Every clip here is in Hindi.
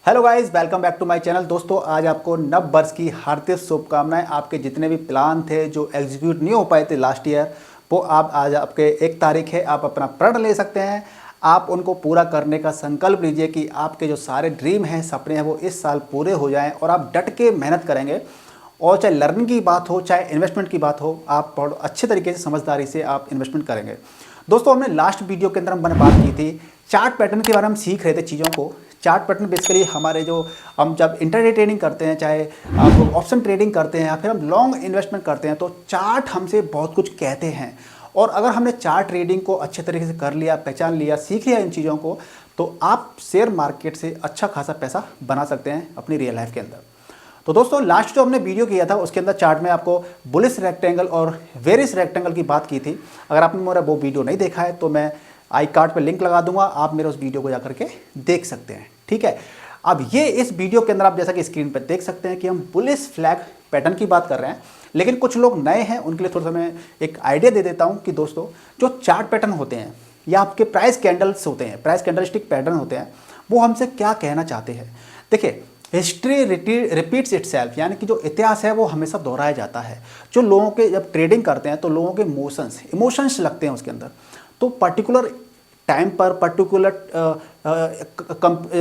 Hello guys, welcome back to my channel. दोस्तों, आज आपको नव वर्ष की हार्दिक शुभकामनाएं। आपके जितने भी प्लान थे जो एग्जीक्यूट नहीं हो पाए थे लास्ट ईयर, वो आप आज आपके 1 तारीख है, आप अपना प्रण ले सकते हैं। आप उनको पूरा करने का संकल्प लीजिए कि आपके जो सारे ड्रीम हैं, सपने हैं, वो इस साल पूरे हो जाएं और आप डट के मेहनत करेंगे। और चाहे लर्निंग की बात हो, चाहे इन्वेस्टमेंट की बात हो, आप बहुत अच्छे तरीके से समझदारी से आप इन्वेस्टमेंट करेंगे। दोस्तों, हमने लास्ट वीडियो के अंदर हमने बात की थी चार्ट पैटर्न के बारे में, हम सीख रहे थे चीज़ों को। चार्ट पैटर्न बेसिकली हमारे जो हम जब इंटरडे ट्रेडिंग करते हैं, चाहे आप ऑप्शन ट्रेडिंग करते हैं या फिर हम लॉन्ग इन्वेस्टमेंट करते हैं, तो चार्ट हमसे बहुत कुछ कहते हैं। और अगर हमने चार्ट ट्रेडिंग को अच्छे तरीके से कर लिया, पहचान लिया, सीख लिया इन चीज़ों को, तो आप शेयर मार्केट से अच्छा खासा पैसा बना सकते हैं अपनी रियल लाइफ के अंदर। तो दोस्तों, लास्ट जो हमने वीडियो किया था उसके अंदर चार्ट में आपको बुलिश रेक्टेंगल और वेरिश रेक्टेंगल की बात की थी। अगर आपने मेरा वो वीडियो नहीं देखा है तो मैं आई कार्ड पे लिंक लगा दूंगा, आप मेरे उस वीडियो को जाकर के देख सकते हैं। ठीक है, अब ये इस वीडियो के अंदर आप जैसा कि स्क्रीन पर देख सकते हैं कि हम बुलिश फ्लैग पैटर्न की बात कर रहे हैं। लेकिन कुछ लोग नए हैं, उनके लिए थोड़ा सा मैं एक आइडिया दे देता हूँ कि दोस्तों, जो चार्ट पैटर्न होते हैं या आपके प्राइस कैंडल्स होते हैं, प्राइस कैंडलस्टिक पैटर्न होते हैं, वो हमसे क्या कहना चाहते हैं। देखिए, हिस्ट्री रिपीट्स इटसेल्फ, यानी कि जो इतिहास है वो हमेशा दोहराया जाता है। जो लोगों के जब ट्रेडिंग करते हैं तो लोगों के इमोशंस लगते हैं उसके अंदर। तो पर्टिकुलर टाइम पर पर्टिकुलर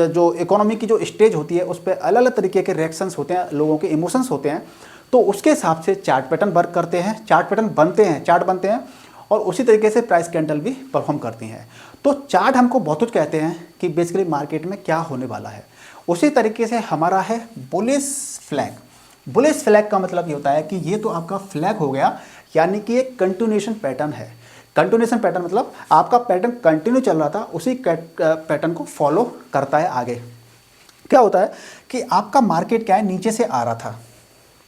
जो इकोनॉमी की जो स्टेज होती है उस पर अलग अलग तरीके के रिएक्शंस होते हैं, लोगों के इमोशंस होते हैं। तो उसके हिसाब से चार्ट पैटर्न वर्क करते हैं, चार्ट पैटर्न बनते हैं, चार्ट बनते हैं, और उसी तरीके से प्राइस कैंडल भी परफॉर्म करती हैं। तो चार्ट हमको बहुत कुछ कहते हैं कि बेसिकली मार्केट में क्या होने वाला है। उसी तरीके से हमारा है बुलिश फ्लैग। बुलिश फ्लैग का मतलब ये होता है कि ये तो आपका फ्लैग हो गया, यानी कि एक कंटिन्यूएशन पैटर्न है। कंटिन्यूएशन पैटर्न मतलब आपका पैटर्न कंटिन्यू चल रहा था, उसी पैटर्न को फॉलो करता है आगे। क्या होता है कि आपका मार्केट क्या है, नीचे से आ रहा था,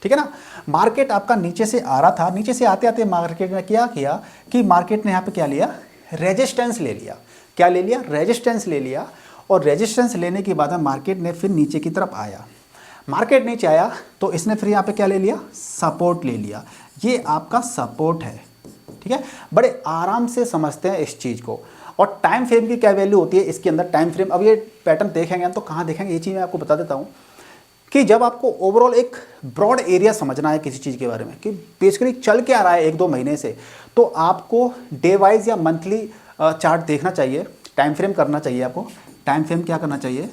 ठीक है ना। मार्केट आपका नीचे से आ रहा था, नीचे से आते आते मार्केट ने क्या किया कि मार्केट ने यहाँ पे क्या लिया, रेजिस्टेंस ले लिया। क्या ले लिया? रेजिस्टेंस ले लिया। और रेजिस्टेंस लेने के बाद मार्केट ने फिर नीचे की तरफ आया। मार्केट नीचे आया तो इसने फिर यहाँ पे क्या ले लिया, सपोर्ट ले लिया। ये आपका सपोर्ट है, ठीक है। बड़े आराम से समझते हैं इस चीज़ को। और टाइम फ्रेम की क्या वैल्यू होती है इसके अंदर, टाइम फ्रेम। अब ये पैटर्न देखेंगे हम तो कहाँ देखेंगे, ये चीज़ मैं आपको बता देता हूँ कि जब आपको ओवरऑल एक ब्रॉड एरिया समझना है किसी चीज़ के बारे में कि बेसिकली चल के आ रहा है 1-2 महीने से, तो आपको डे वाइज या मंथली चार्ट देखना चाहिए, टाइम फ्रेम करना चाहिए। आपको टाइम फ्रेम क्या करना चाहिए,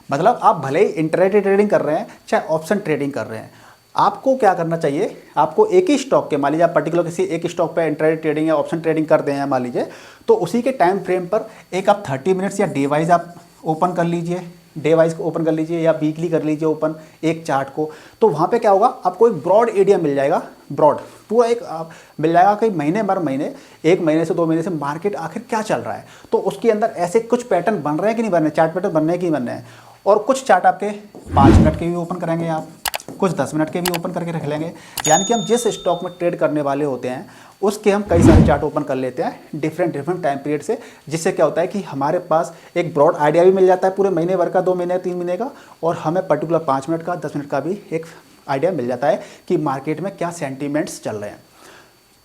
मतलब आप भले ही इंटरडे ट्रेडिंग कर रहे हैं चाहे ऑप्शन ट्रेडिंग कर रहे हैं, आपको क्या करना चाहिए, आपको एक ही स्टॉक के, मान लीजिए आप पर्टिकुलर किसी एक स्टॉक पे इंटरडे ट्रेडिंग या ऑप्शन ट्रेडिंग करते हैं मान लीजिए, तो उसी के टाइम फ्रेम पर एक आप 30 मिनट्स या डे वाइज आप ओपन कर लीजिए, डे वाइज को ओपन कर लीजिए या वीकली कर लीजिए ओपन एक चार्ट को। तो वहाँ पे क्या होगा, आपको एक ब्रॉड एरिया मिल जाएगा, ब्रॉड पूरा एक मिल जाएगा कि महीने भर महीने, 1 महीने से 2 महीने से मार्केट आखिर क्या चल रहा है। तो उसके अंदर ऐसे कुछ पैटर्न बन रहे हैं कि नहीं बन रहे, चार्ट पैटर्न बनने की बन रहे हैं। और कुछ चार्ट आपके 5 मिनट के भी ओपन करेंगे आप, कुछ 10 मिनट के भी ओपन करके रख लेंगे। यानी कि हम जिस स्टॉक में ट्रेड करने वाले होते हैं उसके हम कई सारे चार्ट ओपन कर लेते हैं डिफरेंट टाइम पीरियड से, जिससे क्या होता है कि हमारे पास एक ब्रॉड आइडिया भी मिल जाता है पूरे महीने भर का, 2 महीने 3 महीने का, और हमें पर्टिकुलर 5 मिनट का 10 मिनट का भी एक आइडिया मिल जाता है कि मार्केट में क्या सेंटीमेंट्स चल रहे हैं।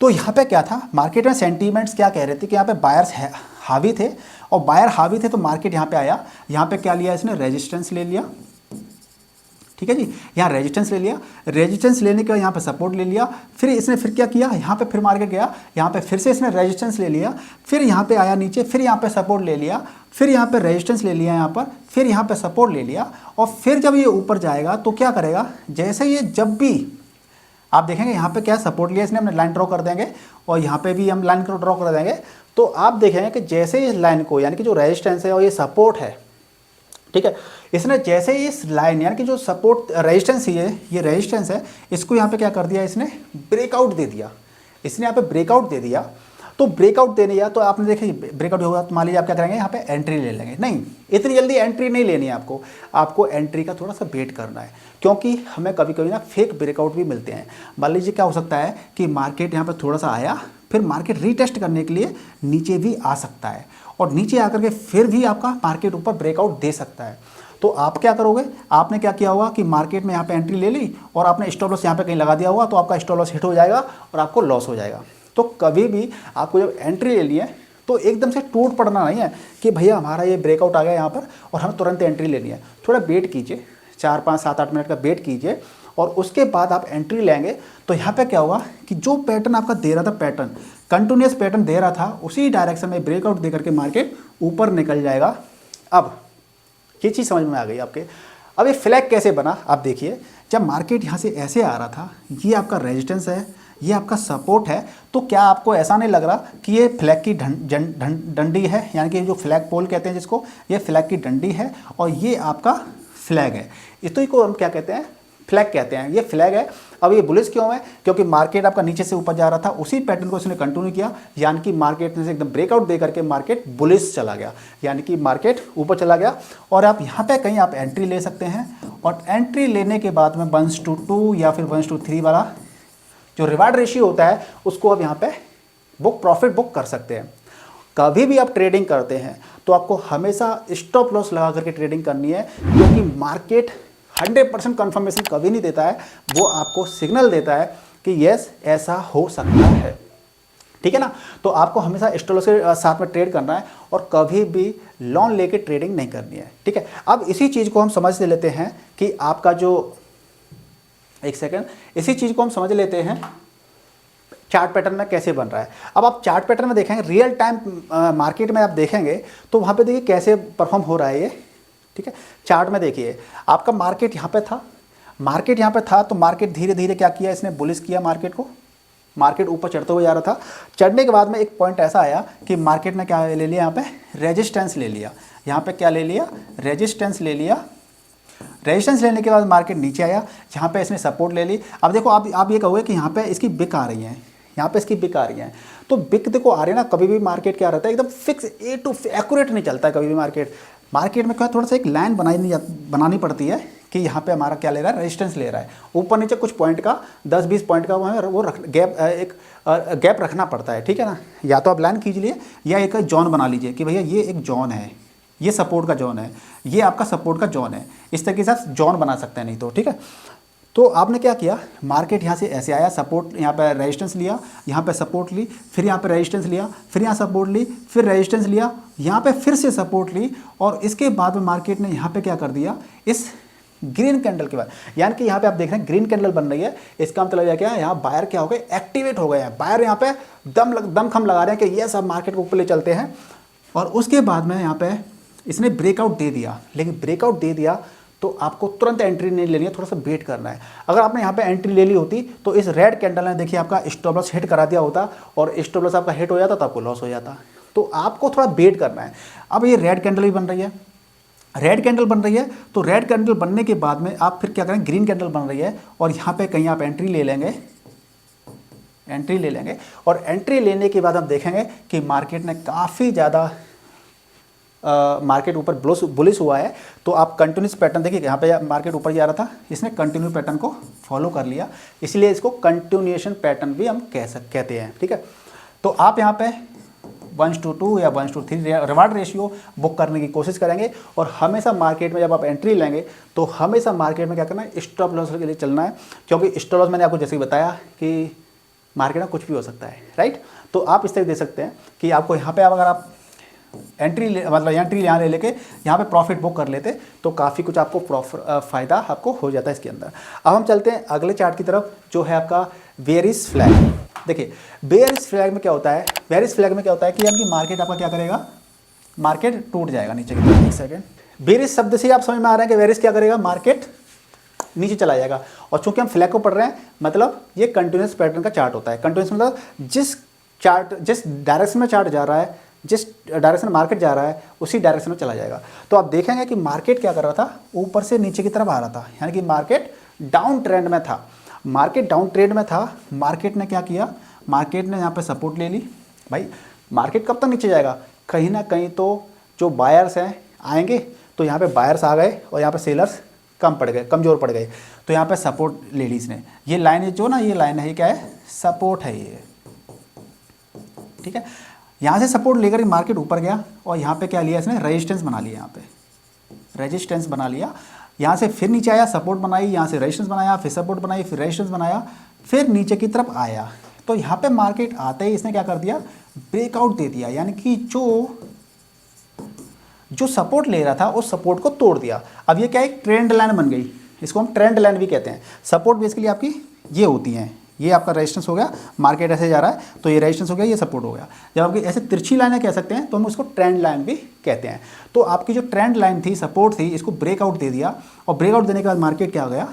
तो यहाँ पे क्या था, मार्केट में सेंटीमेंट्स क्या कह रहे थे कि यहाँ पे बायर्स हावी थे, और बायर हावी थे तो मार्केट यहाँ पे आया, यहाँ पे क्या लिया इसने, रेजिस्टेंस ले लिया, ठीक है जी। यहाँ रेजिस्टेंस ले लिया, रेजिस्टेंस लेने के बाद यहाँ पे सपोर्ट ले लिया, फिर इसने फिर क्या किया, यहाँ पे फिर मार्केट गया, यहाँ पे फिर से इसने रेजिस्टेंस ले लिया, फिर यहाँ पे आया नीचे, फिर यहाँ पे सपोर्ट ले लिया, फिर यहाँ पे रेजिस्टेंस ले लिया यहाँ पर, फिर यहाँ पे सपोर्ट ले लिया, और फिर जब ये ऊपर जाएगा तो क्या करेगा, जैसे ये जब भी आप देखेंगे यहाँ पे क्या सपोर्ट लिया इसने, हमने लाइन ड्रॉ कर देंगे और यहाँ पे भी हम लाइन ड्रॉ कर देंगे, तो आप देखेंगे कि जैसे इस लाइन को, यानी कि जो रेजिस्टेंस है और ये सपोर्ट है, ठीक है, इसने जैसे इस लाइन यानी कि जो सपोर्ट रेजिस्टेंस ही है, ये रेजिस्टेंस है, इसको यहाँ पे क्या कर दिया, इसने ब्रेकआउट दे दिया, इसने यहाँ पे ब्रेकआउट दे दिया। तो ब्रेकआउट देने या तो आपने देखिए ब्रेकआउट होगा तो मान लीजिए आप क्या करेंगे, यहाँ पे एंट्री ले लेंगे। नहीं, इतनी जल्दी एंट्री नहीं लेनी है आपको, आपको एंट्री का थोड़ा सा वेट करना है, क्योंकि हमें कभी कभी ना फेक ब्रेकआउट भी मिलते हैं। मान लीजिए क्या हो सकता है कि मार्केट यहाँ पर थोड़ा सा आया, फिर मार्केट रीटेस्ट करने के लिए नीचे भी आ सकता है, और नीचे आकर के फिर भी आपका मार्केट ऊपर ब्रेकआउट दे सकता है। तो आप क्या करोगे, आपने क्या किया होगा कि मार्केट में यहाँ पे एंट्री ले ली और आपने स्टॉप लॉस यहाँ पे कहीं लगा दिया होगा, तो आपका स्टॉप लॉस हिट हो जाएगा और आपको लॉस हो जाएगा। तो कभी भी आपको जब एंट्री लेनी है तो एकदम से टूट पड़ना नहीं है कि भैया हमारा ये ब्रेकआउट आ गया यहाँ पर और हमें तुरंत एंट्री लेनी है। थोड़ा वेट कीजिए, 4 5 7 8 मिनट का वेट कीजिए और उसके बाद आप एंट्री लेंगे। तो यहाँ पे क्या होगा कि जो पैटर्न आपका दे रहा था, पैटर्न कंटिन्यूस पैटर्न दे रहा था, उसी डायरेक्शन में ब्रेकआउट दे करके मार्केट ऊपर निकल जाएगा। अब ये चीज़ समझ में आ गई आपके। अब ये फ्लैग कैसे बना आप देखिए, जब मार्केट यहाँ से ऐसे आ रहा था, ये आपका रेजिस्टेंस है, ये आपका सपोर्ट है, तो क्या आपको ऐसा नहीं लग रहा कि ये फ्लैग की डंडी है, यानी कि जो फ्लैग पोल कहते हैं जिसको, ये फ्लैग की डंडी है और ये आपका फ्लैग है। इसी को हम क्या कहते हैं, फ्लैग कहते हैं। ये फ्लैग है। अब ये बुलिश क्यों है, क्योंकि मार्केट आपका नीचे से ऊपर जा रहा था, उसी पैटर्न को इसने कंटिन्यू किया, यानी कि मार्केट से एकदम ब्रेकआउट दे करके मार्केट बुलिश चला गया, यानी कि मार्केट ऊपर चला गया। और आप यहाँ पे कहीं आप एंट्री ले सकते हैं और एंट्री लेने के बाद में 1:2 या फिर 1:3 वाला जो रिवार्ड रेशियो होता है उसको आप यहाँ पे प्रॉफिट बुक कर सकते हैं। कभी भी आप ट्रेडिंग करते हैं तो आपको हमेशा स्टॉप लॉस लगा करके ट्रेडिंग करनी है, क्योंकि मार्केट 100% कंफर्मेशन कभी नहीं देता है, वो आपको सिग्नल देता है कि यस ऐसा हो सकता है, ठीक है ना। तो आपको हमेशा स्टॉप लॉस के साथ में ट्रेड करना है और कभी भी लोन लेके ट्रेडिंग नहीं करनी है, ठीक है। अब इसी चीज़ को हम समझ लेते हैं कि आपका जो, एक सेकेंड, इसी चीज़ को हम समझ लेते हैं चार्ट पैटर्न में कैसे बन रहा है। अब आप चार्ट पैटर्न में देखेंगे, रियल टाइम मार्केट में आप देखेंगे तो वहाँ पे देखिए कैसे परफॉर्म हो रहा है ये, ठीक है। चार्ट में देखिए आपका मार्केट यहाँ पे था, मार्केट यहाँ पे था, तो मार्केट धीरे धीरे क्या किया, इसने बुलिश किया मार्केट को, मार्केट ऊपर चढ़ते हुए जा रहा था। चढ़ने के बाद में एक पॉइंट ऐसा आया कि मार्केट ने क्या ले लिया, यहाँ पे रेजिस्टेंस ले लिया, यहाँ पे क्या ले लिया, रेजिस्टेंस ले लिया। रेजिस्टेंस लेने के बाद मार्केट नीचे आया, जहाँ पे इसने सपोर्ट ले ली। अब देखो आप ये कहोगे कि यहाँ पे इसकी बिक आ रही है, यहाँ पे इसकी बिक आ रही है, तो बिक देखो आ रही है ना, कभी भी मार्केट क्या रहता है, एकदम फिक्स ए टू एक्यूरेट नहीं चलता है कभी भी मार्केट में क्या थोड़ा सा एक लाइन बनानी पड़ती है कि यहाँ पे हमारा क्या ले रहा है, रेजिस्टेंस ले रहा है, ऊपर नीचे कुछ पॉइंट का 10-20 पॉइंट का वो गैप रखना पड़ता है, ठीक है ना। या तो आप लाइन खींच या एक जोन बना लीजिए कि भैया ये एक जोन है, ये सपोर्ट का जोन है, ये आपका सपोर्ट का जोन है, इस तरीके से जोन बना सकते हैं, नहीं तो ठीक है। तो आपने क्या किया, मार्केट यहाँ से ऐसे आया, सपोर्ट यहाँ पे रेजिस्टेंस लिया, यहाँ पे सपोर्ट ली, फिर यहाँ पे रेजिस्टेंस लिया, फिर यहाँ सपोर्ट ली, फिर रेजिस्टेंस लिया, यहाँ पे फिर से सपोर्ट ली, और इसके बाद में मार्केट ने यहाँ पे क्या कर दिया, इस ग्रीन कैंडल के बाद, यानी कि यहाँ पे आप देख रहे हैं ग्रीन कैंडल बन रही है, इसका मतलब क्या है, यहाँ बायर क्या हो गए, एक्टिवेट हो गए हैं, बायर यहाँ पे दमखम लगा रहे हैं कि ये सब मार्केट को ऊपर ले चलते हैं। और उसके बाद में यहाँ पे इसने ब्रेकआउट दे दिया, लेकिन ब्रेकआउट दे दिया तो आपको तुरंत एंट्री नहीं लेनी है, थोड़ा सा वेट करना है। अगर आपने यहाँ पे एंट्री ले ली होती तो इस रेड कैंडल ने देखिए आपका स्टॉप लॉस हिट करा दिया होता, और स्टॉप लॉस आपका हिट हो जाता तो आपको लॉस हो जाता। तो आपको थोड़ा वेट करना है। अब ये रेड कैंडल भी बन रही है, रेड कैंडल बन रही है, तो रेड कैंडल बनने के बाद में आप फिर क्या करें, ग्रीन कैंडल बन रही है, और यहाँ पे कहीं आप एंट्री ले लेंगे, और एंट्री लेने के बाद हम देखेंगे कि मार्केट ने काफ़ी ज़्यादा मार्केट ऊपर बुलिश हुआ है। तो आप कंटिन्यूस पैटर्न देखिए, यहाँ पे मार्केट ऊपर जा रहा था, इसने कंटिन्यू पैटर्न को फॉलो कर लिया, इसलिए इसको कंटिन्यूएशन पैटर्न भी हम कहते हैं, ठीक है। तो आप यहाँ पे 1:2 या 1:3 रिवार्ड रेशियो बुक करने की कोशिश करेंगे, और हमेशा मार्केट में जब आप एंट्री लेंगे तो हमेशा मार्केट में क्या करना है, स्टॉप लॉस के लिए चलना है, क्योंकि स्टॉप लॉस मैंने आपको जैसे ही बताया कि मार्केट में कुछ भी हो सकता है, राइट। तो आप इस तरह दे सकते हैं कि आपको यहाँ पे अगर आप एंट्री यहाँ ले लेके यहाँ पे प्रॉफिट बुक कर लेते तो काफ़ी कुछ आपको फ़ायदा आपको हो जाता है इसके अंदर। अब हम चलते हैं अगले चार्ट की तरफ, जो है आपका बेयरिश फ्लैग। देखिए बेयरिश फ्लैग में क्या होता है, बेयरिश फ्लैग में क्या होता है कि यानी कि मार्केट आपका क्या करेगा, मार्केट टूट जाएगा नीचे की तरफ। एक सेकेंड, बेयरिश शब्द से आप समझ में आ रहा है कि बेयरिश क्या करेगा, मार्केट नीचे चला जाएगा। और चूंकि हम फ्लैग को पढ़ रहे हैं, मतलब ये कंटिन्यूस पैटर्न का चार्ट होता है। कंटिन्यूस मतलब जिस डायरेक्शन में चार्ट जा रहा है, जिस डायरेक्शन मार्केट जा रहा है उसी डायरेक्शन में चला जाएगा। तो आप देखेंगे कि मार्केट क्या कर रहा था, ऊपर से नीचे की तरफ आ रहा था, यानी कि मार्केट डाउन ट्रेंड में था। मार्केट डाउन ट्रेंड में था, मार्केट ने क्या किया, मार्केट ने यहाँ पे सपोर्ट ले ली। भाई मार्केट कब तक नीचे जाएगा, कहीं ना कहीं तो जो बायर्स हैं आएंगे, तो यहाँ पे बायर्स आ गए और यहाँ पे सेलर्स कमज़ोर पड़ गए, तो यहाँ पे सपोर्ट ले ली इसने। ये लाइन है जो ना, ये लाइन है, क्या है, सपोर्ट है ये, ठीक है। यहाँ से सपोर्ट लेकर मार्केट ऊपर गया, और यहाँ पे क्या लिया इसने, रेजिस्टेंस बना लिया, यहाँ पे रेजिस्टेंस बना लिया। यहाँ से फिर नीचे आया, सपोर्ट बनाई, यहाँ से रेजिस्टेंस बनाया, फिर सपोर्ट बनाई, फिर रेजिस्टेंस बनाया, फिर नीचे की तरफ आया। तो यहाँ पे मार्केट आते ही इसने क्या कर दिया, ब्रेकआउट दे दिया, यानी कि जो सपोर्ट ले रहा था उस सपोर्ट को तोड़ दिया। अब ये क्या है, एक ट्रेंड लाइन बन गई, इसको हम ट्रेंड लाइन भी कहते हैं। सपोर्ट बेसिकली आपकी ये होती हैं, ये आपका रेजिस्टेंस हो गया, मार्केट ऐसे जा रहा है तो ये रेजिस्टेंस हो गया, ये सपोर्ट हो गया। जब आपकी ऐसे तिरछी लाइनें कह सकते हैं तो हम उसको ट्रेंड लाइन भी कहते हैं। तो आपकी जो ट्रेंड लाइन थी, सपोर्ट थी, इसको ब्रेकआउट दे दिया, और ब्रेकआउट देने के बाद मार्केट क्या हो गया,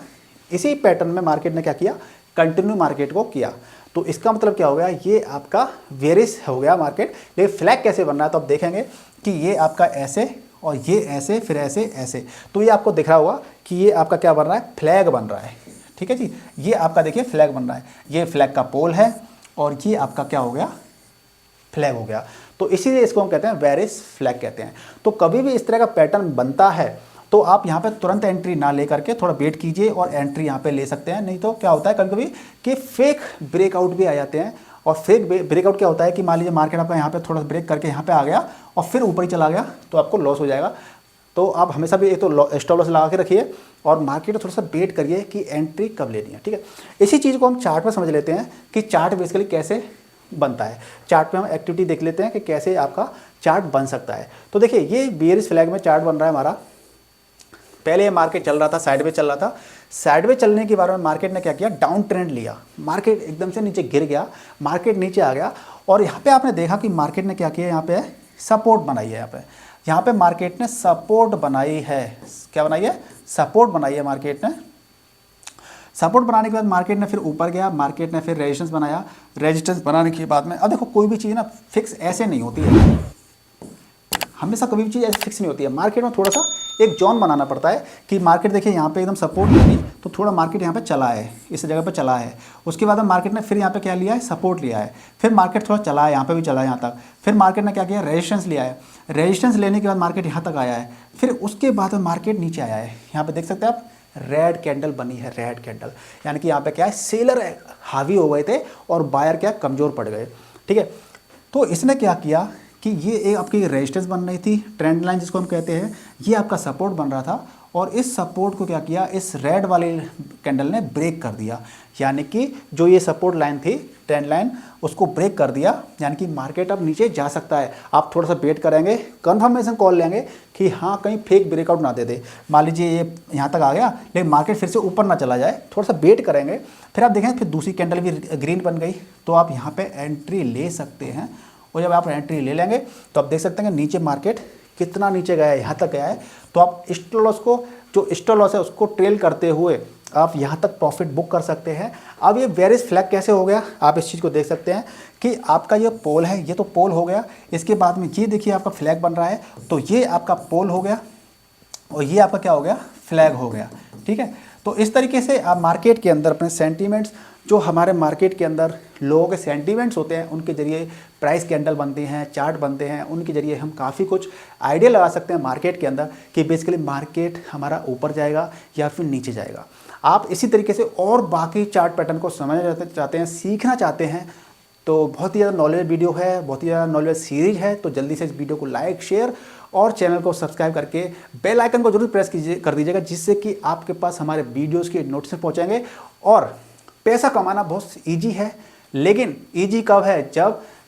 इसी पैटर्न में मार्केट ने क्या किया, कंटिन्यू मार्केट को किया। तो इसका मतलब क्या हो गया, ये आपका वेरिस हो गया मार्केट। लेकिन फ्लैग कैसे बन रहा है तो आप देखेंगे कि ये आपका ऐसे और ये ऐसे, फिर ऐसे ऐसे, तो ये आपको दिख रहा होगा कि ये आपका क्या बन रहा है, फ्लैग बन रहा है। ठीक है जी, ये आपका देखिए फ्लैग बन रहा है, ये फ्लैग का पोल है और ये आपका क्या हो गया, फ्लैग हो गया। तो इसीलिए इसको हम कहते हैं वेरिस फ्लैग कहते हैं। तो कभी भी इस तरह का पैटर्न बनता है तो आप यहाँ पे तुरंत एंट्री ना ले करके थोड़ा वेट कीजिए और एंट्री यहाँ पे ले सकते हैं। नहीं तो क्या होता है कभी कभी कि फेक ब्रेकआउट भी आ जाते हैं। और फेक ब्रेकआउट क्या होता है कि मान लीजिए मार्केट आपका यहाँ पे थोड़ा सा ब्रेक करके यहाँ पे आ गया और फिर ऊपर ही चला गया तो आपको लॉस हो जाएगा। तो आप हमेशा भी एक तो स्टॉप लॉस लगा के रखिए और मार्केट में थोड़ा सा वेट करिए कि एंट्री कब लेनी है। ठीक है, इसी चीज़ को हम चार्ट में समझ लेते हैं कि चार्ट बेसिकली कैसे बनता है। चार्ट पे हम एक्टिविटी देख लेते हैं कि कैसे आपका चार्ट बन सकता है। तो देखिए ये बेयरिश फ्लैग में चार्ट बन रहा है हमारा। पहले ये मार्केट चल रहा था, साइडवेज चल रहा था। साइडवेज चलने के बारे में मार्केट ने क्या किया, डाउन ट्रेंड लिया, मार्केट एकदम से नीचे गिर गया, मार्केट नीचे आ गया। और यहाँ पे आपने देखा कि मार्केट ने क्या किया, यहाँ पे सपोर्ट बनाई है। यहाँ पे मार्केट ने सपोर्ट बनाई है। क्या बनाई है, सपोर्ट बनाई है मार्केट ने। सपोर्ट बनाने के बाद मार्केट ने फिर ऊपर गया, मार्केट ने फिर रेजिस्टेंस बनाया। रेजिस्टेंस बनाने के बाद में अब देखो कोई भी चीज़ ना फिक्स ऐसे नहीं होती है, हमेशा कभी भी चीज़ ऐसे फिक्स नहीं होती है। मार्केट में थोड़ा सा एक जोन बनाना पड़ता है कि मार्केट देखिए यहाँ पे एकदम सपोर्ट नहीं तो थोड़ा मार्केट यहाँ पे चला है, इस जगह पे चला है। उसके बाद मार्केट ने फिर यहाँ पे क्या लिया है, सपोर्ट लिया है। फिर मार्केट थोड़ा चला है, यहाँ पे भी चला है यहाँ तक। फिर मार्केट ने क्या किया, रेजिस्टेंस लिया है। रेजिस्टेंस लेने के बाद मार्केट यहाँ तक आया है। फिर उसके बाद मार्केट नीचे आया है। यहाँ पे देख सकते हैं आप, रेड कैंडल बनी है, रेड कैंडल, यानी कि यहाँ पे क्या है, सेलर हावी हो गए थे और बायर क्या कमज़ोर पड़ गए। ठीक है, तो इसने क्या किया कि ये एक आपकी रेजिस्टेंस बन रही थी, ट्रेंड लाइन जिसको हम कहते हैं, ये आपका सपोर्ट बन रहा था। और इस सपोर्ट को क्या किया, इस रेड वाले कैंडल ने ब्रेक कर दिया, यानी कि जो ये सपोर्ट लाइन थी, ट्रेंड लाइन, उसको ब्रेक कर दिया। यानी कि मार्केट अब नीचे जा सकता है। आप थोड़ा सा वेट करेंगे, कंफर्मेशन कॉल लेंगे कि हाँ कहीं फेक ब्रेकआउट ना दे दे। मान लीजिए ये यहाँ तक आ गया लेकिन मार्केट फिर से ऊपर ना चला जाए, थोड़ा सा वेट करेंगे। फिर आप देखें फिर दूसरी कैंडल भी ग्रीन बन गई तो आप यहाँ पर एंट्री ले सकते हैं। और जब आप एंट्री ले लेंगे तो आप देख सकते हैं कि नीचे मार्केट कितना नीचे गया है, यहाँ तक गया है। तो आप स्टॉप लॉस को, जो स्टॉप लॉस है उसको ट्रेल करते हुए आप यहाँ तक प्रॉफिट बुक कर सकते हैं। अब ये बेयरिश फ्लैग कैसे हो गया, आप इस चीज़ को देख सकते हैं कि आपका ये पोल है, ये तो पोल हो गया। इसके बाद में ये देखिए आपका फ्लैग बन रहा है, तो ये आपका पोल हो गया और ये आपका क्या हो गया, फ्लैग हो गया। ठीक है, तो इस तरीके से आप मार्केट के अंदर अपने सेंटीमेंट्स, जो हमारे मार्केट के अंदर लोगों के सेंटीमेंट्स होते हैं, उनके जरिए प्राइस कैंडल बनती हैं, चार्ट बनते हैं, उनके जरिए हम काफ़ी कुछ आइडिया लगा सकते हैं मार्केट के अंदर कि बेसिकली मार्केट हमारा ऊपर जाएगा या फिर नीचे जाएगा। आप इसी तरीके से और बाकी चार्ट पैटर्न को समझना चाहते हैं, सीखना चाहते हैं, तो बहुत ही ज़्यादा नॉलेज वीडियो है, बहुत ही ज़्यादा नॉलेज सीरीज है। तो जल्दी से इस वीडियो को लाइक, शेयर और चैनल को सब्सक्राइब करके बेल आइकन को जरूर प्रेस कर दीजिएगा, जिससे कि आपके पास हमारे वीडियोज़ के नोटिफिकेशन पहुँचेंगे। और पैसा कमाना बहुत ईजी है, लेकिन ईजी कब है,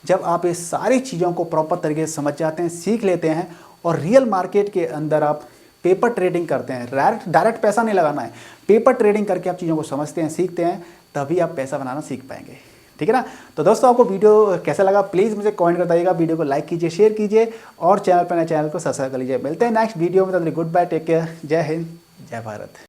जब आप इस सारी चीज़ों को प्रॉपर तरीके से समझ जाते हैं, सीख लेते हैं और रियल मार्केट के अंदर आप पेपर ट्रेडिंग करते हैं। डायरेक्ट पैसा नहीं लगाना है, पेपर ट्रेडिंग करके आप चीज़ों को समझते हैं, सीखते हैं, तभी आप पैसा बनाना सीख पाएंगे। ठीक है ना। तो दोस्तों आपको वीडियो कैसा लगा प्लीज़ मुझे कमेंट कर बताइएगा। वीडियो को लाइक कीजिए, शेयर कीजिए और चैनल पर नए चैनल को सब्सक्राइब कर लीजिए। मिलते हैं नेक्स्ट वीडियो में, तब तक गुड बाय, टेक केयर, जय हिंद, जय भारत।